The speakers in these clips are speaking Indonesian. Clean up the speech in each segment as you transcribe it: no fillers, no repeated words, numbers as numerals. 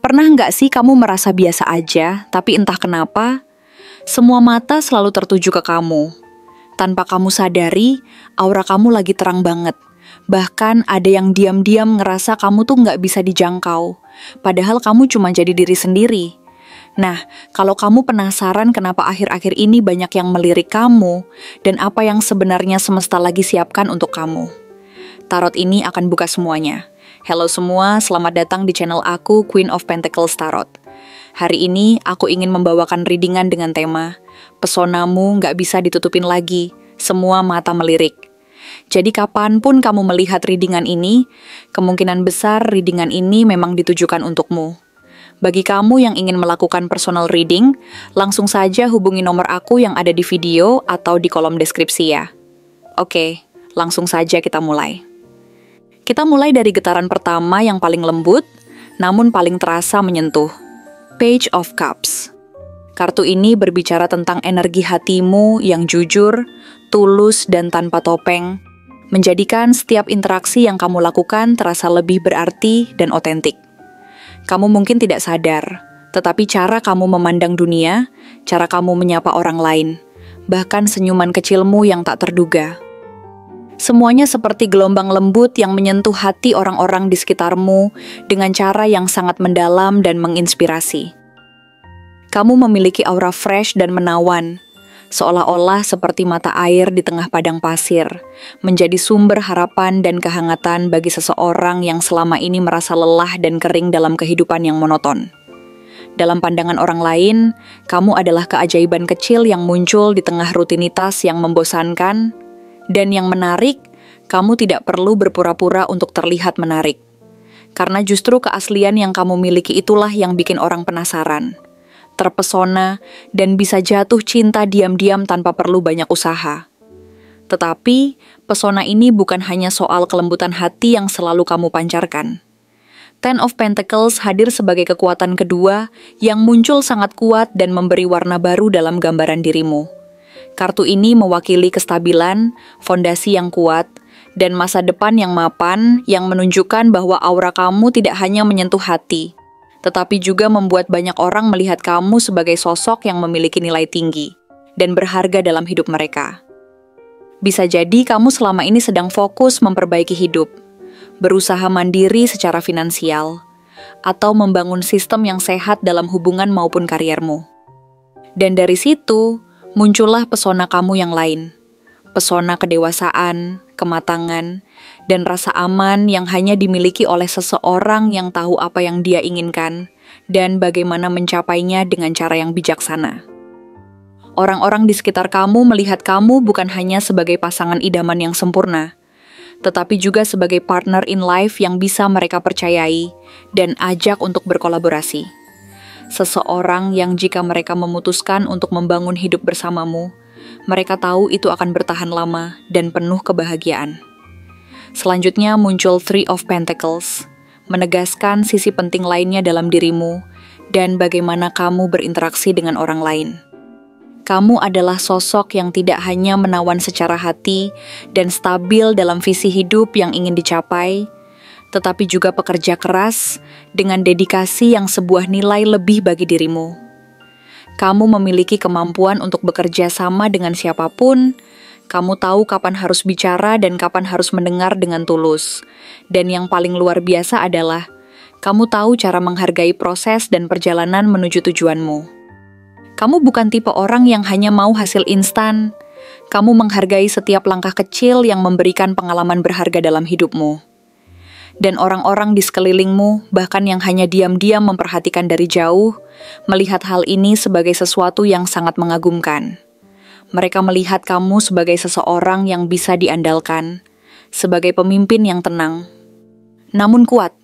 Pernah nggak sih kamu merasa biasa aja, tapi entah kenapa, semua mata selalu tertuju ke kamu. Tanpa kamu sadari, aura kamu lagi terang banget. Bahkan ada yang diam-diam ngerasa kamu tuh nggak bisa dijangkau. Padahal kamu cuma jadi diri sendiri. Nah, kalau kamu penasaran kenapa akhir-akhir ini banyak yang melirik kamu, dan apa yang sebenarnya semesta lagi siapkan untuk kamu, Tarot ini akan buka semuanya. Halo semua, selamat datang di channel aku, Queen of Pentacles Tarot. Hari ini aku ingin membawakan readingan dengan tema Pesonamu nggak bisa ditutupin lagi, semua mata melirik. Jadi kapanpun kamu melihat readingan ini, kemungkinan besar readingan ini memang ditujukan untukmu. Bagi kamu yang ingin melakukan personal reading, langsung saja hubungi nomor aku yang ada di video atau di kolom deskripsi ya. Oke, langsung saja kita mulai. Kita mulai dari getaran pertama yang paling lembut, namun paling terasa menyentuh. Page of Cups. Kartu ini berbicara tentang energi hatimu yang jujur, tulus, dan tanpa topeng, menjadikan setiap interaksi yang kamu lakukan terasa lebih berarti dan otentik. Kamu mungkin tidak sadar, tetapi cara kamu memandang dunia, cara kamu menyapa orang lain, bahkan senyuman kecilmu yang tak terduga. Semuanya seperti gelombang lembut yang menyentuh hati orang-orang di sekitarmu dengan cara yang sangat mendalam dan menginspirasi. Kamu memiliki aura fresh dan menawan, seolah-olah seperti mata air di tengah padang pasir, menjadi sumber harapan dan kehangatan bagi seseorang yang selama ini merasa lelah dan kering dalam kehidupan yang monoton. Dalam pandangan orang lain, kamu adalah keajaiban kecil yang muncul di tengah rutinitas yang membosankan, dan yang menarik, kamu tidak perlu berpura-pura untuk terlihat menarik. Karena justru keaslian yang kamu miliki itulah yang bikin orang penasaran, terpesona, dan bisa jatuh cinta diam-diam tanpa perlu banyak usaha. Tetapi, pesona ini bukan hanya soal kelembutan hati yang selalu kamu pancarkan. Ten of Pentacles hadir sebagai kekuatan kedua yang muncul sangat kuat dan memberi warna baru dalam gambaran dirimu. Kartu ini mewakili kestabilan, fondasi yang kuat, dan masa depan yang mapan yang menunjukkan bahwa aura kamu tidak hanya menyentuh hati, tetapi juga membuat banyak orang melihat kamu sebagai sosok yang memiliki nilai tinggi dan berharga dalam hidup mereka. Bisa jadi kamu selama ini sedang fokus memperbaiki hidup, berusaha mandiri secara finansial, atau membangun sistem yang sehat dalam hubungan maupun kariermu. Dan dari situ, muncullah pesona kamu yang lain. Pesona kedewasaan, kematangan, dan rasa aman yang hanya dimiliki oleh seseorang yang tahu apa yang dia inginkan dan bagaimana mencapainya dengan cara yang bijaksana. Orang-orang di sekitar kamu melihat kamu bukan hanya sebagai pasangan idaman yang sempurna, tetapi juga sebagai partner in life yang bisa mereka percayai dan ajak untuk berkolaborasi. Seseorang yang jika mereka memutuskan untuk membangun hidup bersamamu, mereka tahu itu akan bertahan lama dan penuh kebahagiaan. Selanjutnya muncul Three of Pentacles, menegaskan sisi penting lainnya dalam dirimu dan bagaimana kamu berinteraksi dengan orang lain. Kamu adalah sosok yang tidak hanya menawan secara hati dan stabil dalam visi hidup yang ingin dicapai, tetapi juga pekerja keras dengan dedikasi yang sebuah nilai lebih bagi dirimu. Kamu memiliki kemampuan untuk bekerja sama dengan siapapun. Kamu tahu kapan harus bicara dan kapan harus mendengar dengan tulus. Dan yang paling luar biasa adalah, kamu tahu cara menghargai proses dan perjalanan menuju tujuanmu. Kamu bukan tipe orang yang hanya mau hasil instan. Kamu menghargai setiap langkah kecil yang memberikan pengalaman berharga dalam hidupmu. Dan orang-orang di sekelilingmu, bahkan yang hanya diam-diam memperhatikan dari jauh, melihat hal ini sebagai sesuatu yang sangat mengagumkan. Mereka melihat kamu sebagai seseorang yang bisa diandalkan, sebagai pemimpin yang tenang, namun kuat,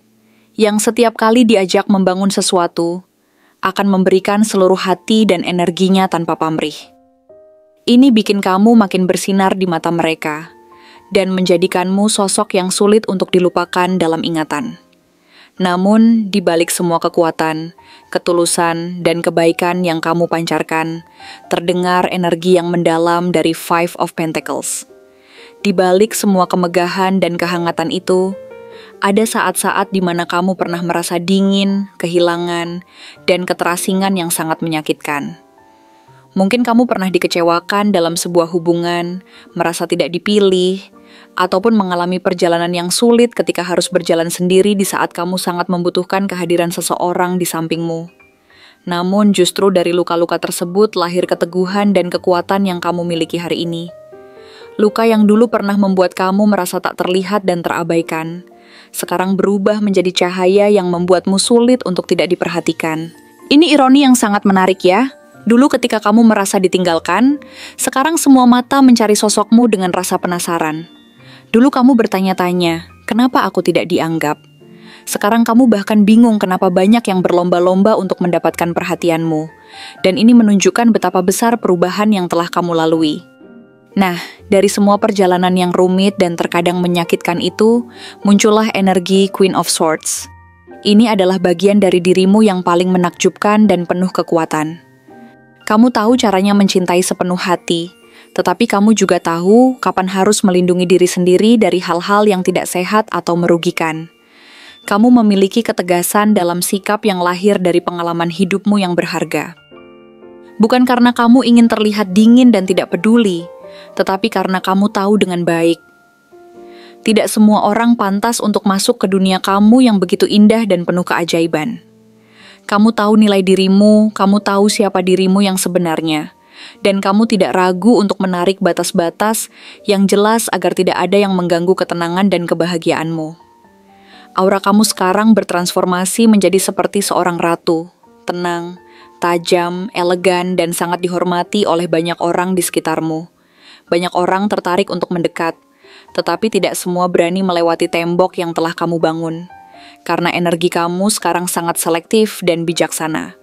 yang setiap kali diajak membangun sesuatu, akan memberikan seluruh hati dan energinya tanpa pamrih. Ini bikin kamu makin bersinar di mata mereka, dan menjadikanmu sosok yang sulit untuk dilupakan dalam ingatan. Namun, di balik semua kekuatan, ketulusan, dan kebaikan yang kamu pancarkan, terdengar energi yang mendalam dari Five of Pentacles. Di balik semua kemegahan dan kehangatan itu, Ada saat-saat di mana kamu pernah merasa dingin, kehilangan, dan keterasingan yang sangat menyakitkan. Mungkin kamu pernah dikecewakan dalam sebuah hubungan, merasa tidak dipilih, ataupun mengalami perjalanan yang sulit ketika harus berjalan sendiri di saat kamu sangat membutuhkan kehadiran seseorang di sampingmu. Namun justru dari luka-luka tersebut lahir keteguhan dan kekuatan yang kamu miliki hari ini. Luka yang dulu pernah membuat kamu merasa tak terlihat dan terabaikan, sekarang berubah menjadi cahaya yang membuatmu sulit untuk tidak diperhatikan. Ini ironi yang sangat menarik ya. Dulu ketika kamu merasa ditinggalkan, sekarang semua mata mencari sosokmu dengan rasa penasaran. Dulu kamu bertanya-tanya, kenapa aku tidak dianggap? Sekarang kamu bahkan bingung kenapa banyak yang berlomba-lomba untuk mendapatkan perhatianmu. Dan ini menunjukkan betapa besar perubahan yang telah kamu lalui. Nah, dari semua perjalanan yang rumit dan terkadang menyakitkan itu, muncullah energi Queen of Swords. Ini adalah bagian dari dirimu yang paling menakjubkan dan penuh kekuatan. Kamu tahu caranya mencintai sepenuh hati, tetapi kamu juga tahu kapan harus melindungi diri sendiri dari hal-hal yang tidak sehat atau merugikan. Kamu memiliki ketegasan dalam sikap yang lahir dari pengalaman hidupmu yang berharga. Bukan karena kamu ingin terlihat dingin dan tidak peduli, tetapi karena kamu tahu dengan baik. Tidak semua orang pantas untuk masuk ke dunia kamu yang begitu indah dan penuh keajaiban. Kamu tahu nilai dirimu, kamu tahu siapa dirimu yang sebenarnya, dan kamu tidak ragu untuk menarik batas-batas yang jelas agar tidak ada yang mengganggu ketenangan dan kebahagiaanmu. Aura kamu sekarang bertransformasi menjadi seperti seorang ratu, tenang, tajam, elegan, dan sangat dihormati oleh banyak orang di sekitarmu. Banyak orang tertarik untuk mendekat, tetapi tidak semua berani melewati tembok yang telah kamu bangun. Karena energi kamu sekarang sangat selektif dan bijaksana.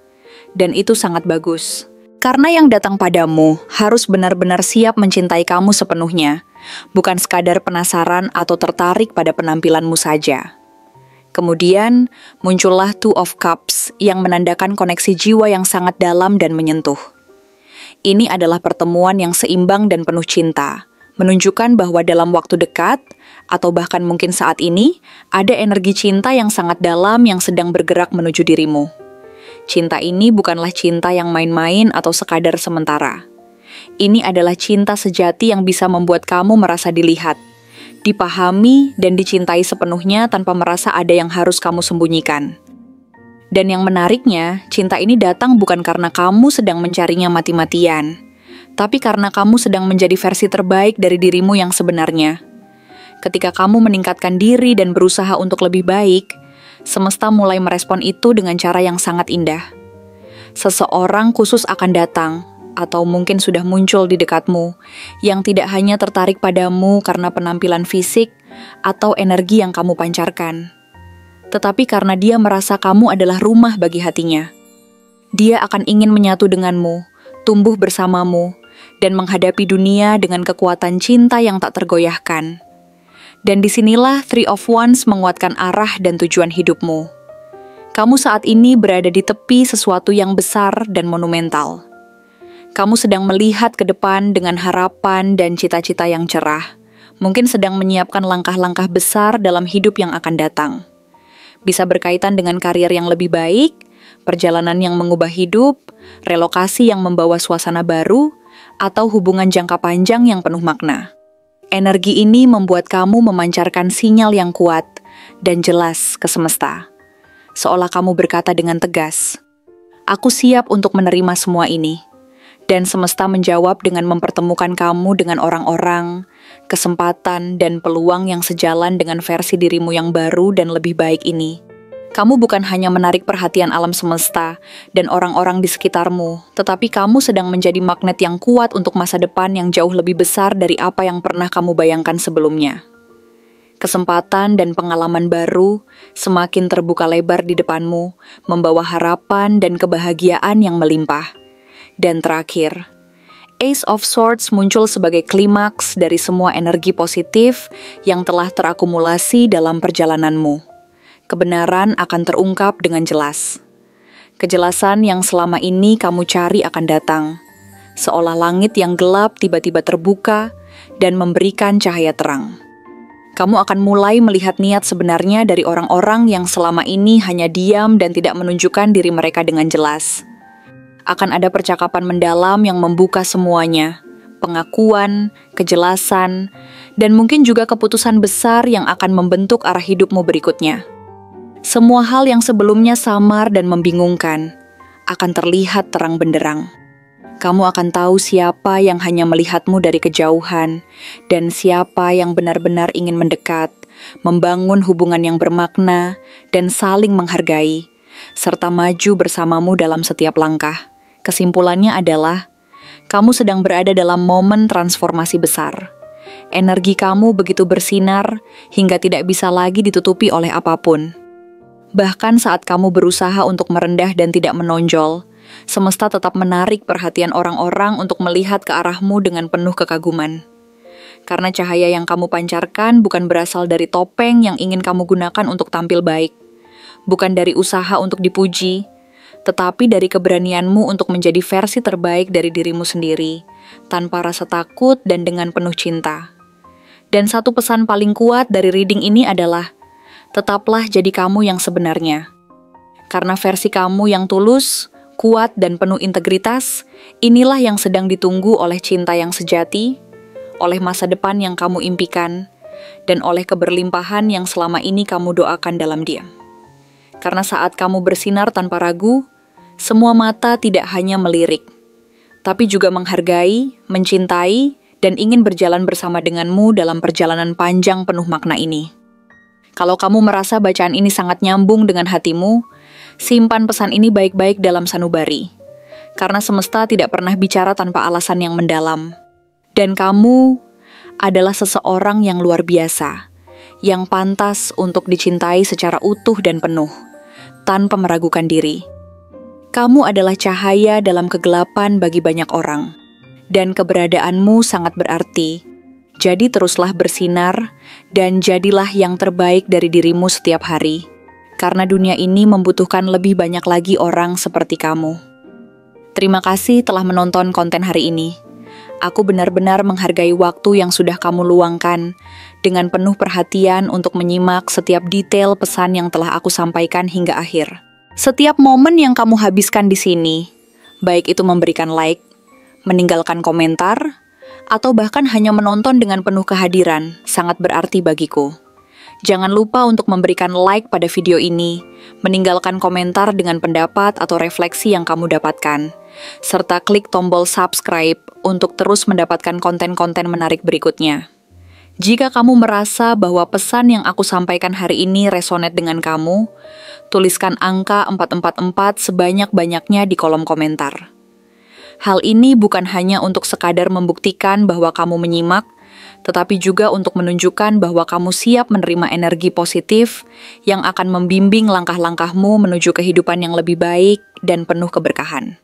Dan itu sangat bagus. Karena yang datang padamu harus benar-benar siap mencintai kamu sepenuhnya, bukan sekadar penasaran atau tertarik pada penampilanmu saja. Kemudian, muncullah Two of Cups yang menandakan koneksi jiwa yang sangat dalam dan menyentuh. Ini adalah pertemuan yang seimbang dan penuh cinta, menunjukkan bahwa dalam waktu dekat, atau bahkan mungkin saat ini, ada energi cinta yang sangat dalam yang sedang bergerak menuju dirimu. Cinta ini bukanlah cinta yang main-main atau sekadar sementara. Ini adalah cinta sejati yang bisa membuat kamu merasa dilihat, dipahami, dan dicintai sepenuhnya tanpa merasa ada yang harus kamu sembunyikan. Dan yang menariknya, cinta ini datang bukan karena kamu sedang mencarinya mati-matian, tapi karena kamu sedang menjadi versi terbaik dari dirimu yang sebenarnya. Ketika kamu meningkatkan diri dan berusaha untuk lebih baik, semesta mulai merespon itu dengan cara yang sangat indah. Seseorang khusus akan datang, atau mungkin sudah muncul di dekatmu, yang tidak hanya tertarik padamu karena penampilan fisik atau energi yang kamu pancarkan, tetapi karena dia merasa kamu adalah rumah bagi hatinya. Dia akan ingin menyatu denganmu, tumbuh bersamamu, dan menghadapi dunia dengan kekuatan cinta yang tak tergoyahkan. Dan disinilah Three of Wands menguatkan arah dan tujuan hidupmu. Kamu saat ini berada di tepi sesuatu yang besar dan monumental. Kamu sedang melihat ke depan dengan harapan dan cita-cita yang cerah. Mungkin sedang menyiapkan langkah-langkah besar dalam hidup yang akan datang. Bisa berkaitan dengan karir yang lebih baik, perjalanan yang mengubah hidup, relokasi yang membawa suasana baru, atau hubungan jangka panjang yang penuh makna. Energi ini membuat kamu memancarkan sinyal yang kuat dan jelas ke semesta. Seolah kamu berkata dengan tegas, "Aku siap untuk menerima semua ini." Dan semesta menjawab dengan mempertemukan kamu dengan orang-orang, kesempatan, dan peluang yang sejalan dengan versi dirimu yang baru dan lebih baik ini. Kamu bukan hanya menarik perhatian alam semesta dan orang-orang di sekitarmu, tetapi kamu sedang menjadi magnet yang kuat untuk masa depan yang jauh lebih besar dari apa yang pernah kamu bayangkan sebelumnya. Kesempatan dan pengalaman baru semakin terbuka lebar di depanmu, membawa harapan dan kebahagiaan yang melimpah. Dan terakhir, Ace of Swords muncul sebagai klimaks dari semua energi positif yang telah terakumulasi dalam perjalananmu. Kebenaran akan terungkap dengan jelas. Kejelasan yang selama ini kamu cari akan datang, seolah langit yang gelap tiba-tiba terbuka dan memberikan cahaya terang. Kamu akan mulai melihat niat sebenarnya dari orang-orang yang selama ini hanya diam dan tidak menunjukkan diri mereka dengan jelas. Akan ada percakapan mendalam yang membuka semuanya, pengakuan, kejelasan, dan mungkin juga keputusan besar yang akan membentuk arah hidupmu berikutnya. Semua hal yang sebelumnya samar dan membingungkan akan terlihat terang benderang. Kamu akan tahu siapa yang hanya melihatmu dari kejauhan dan siapa yang benar-benar ingin mendekat, membangun hubungan yang bermakna dan saling menghargai, serta maju bersamamu dalam setiap langkah. Kesimpulannya adalah, kamu sedang berada dalam momen transformasi besar. Energi kamu begitu bersinar hingga tidak bisa lagi ditutupi oleh apapun. Bahkan saat kamu berusaha untuk merendah dan tidak menonjol, semesta tetap menarik perhatian orang-orang untuk melihat ke arahmu dengan penuh kekaguman. Karena cahaya yang kamu pancarkan bukan berasal dari topeng yang ingin kamu gunakan untuk tampil baik, bukan dari usaha untuk dipuji, tetapi dari keberanianmu untuk menjadi versi terbaik dari dirimu sendiri, tanpa rasa takut dan dengan penuh cinta. Dan satu pesan paling kuat dari reading ini adalah, tetaplah jadi kamu yang sebenarnya. Karena versi kamu yang tulus, kuat dan penuh integritas, inilah yang sedang ditunggu oleh cinta yang sejati, oleh masa depan yang kamu impikan, dan oleh keberlimpahan yang selama ini kamu doakan dalam diam. Karena saat kamu bersinar tanpa ragu, semua mata tidak hanya melirik, tapi juga menghargai, mencintai, dan ingin berjalan bersama denganmu dalam perjalanan panjang penuh makna ini. Kalau kamu merasa bacaan ini sangat nyambung dengan hatimu, simpan pesan ini baik-baik dalam sanubari, karena semesta tidak pernah bicara tanpa alasan yang mendalam. Dan kamu adalah seseorang yang luar biasa, yang pantas untuk dicintai secara utuh dan penuh, tanpa meragukan diri. Kamu adalah cahaya dalam kegelapan bagi banyak orang, dan keberadaanmu sangat berarti. Jadi teruslah bersinar, dan jadilah yang terbaik dari dirimu setiap hari. Karena dunia ini membutuhkan lebih banyak lagi orang seperti kamu. Terima kasih telah menonton konten hari ini. Aku benar-benar menghargai waktu yang sudah kamu luangkan dengan penuh perhatian untuk menyimak setiap detail pesan yang telah aku sampaikan hingga akhir. Setiap momen yang kamu habiskan di sini, baik itu memberikan like, meninggalkan komentar, atau bahkan hanya menonton dengan penuh kehadiran, sangat berarti bagiku. Jangan lupa untuk memberikan like pada video ini, meninggalkan komentar dengan pendapat atau refleksi yang kamu dapatkan, serta klik tombol subscribe untuk terus mendapatkan konten-konten menarik berikutnya. Jika kamu merasa bahwa pesan yang aku sampaikan hari ini resonate dengan kamu, tuliskan angka 444 sebanyak-banyaknya di kolom komentar. Hal ini bukan hanya untuk sekadar membuktikan bahwa kamu menyimak, tetapi juga untuk menunjukkan bahwa kamu siap menerima energi positif yang akan membimbing langkah-langkahmu menuju kehidupan yang lebih baik dan penuh keberkahan.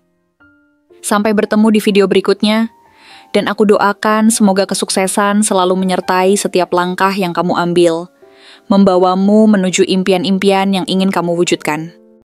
Sampai bertemu di video berikutnya, dan aku doakan semoga kesuksesan selalu menyertai setiap langkah yang kamu ambil, membawamu menuju impian-impian yang ingin kamu wujudkan.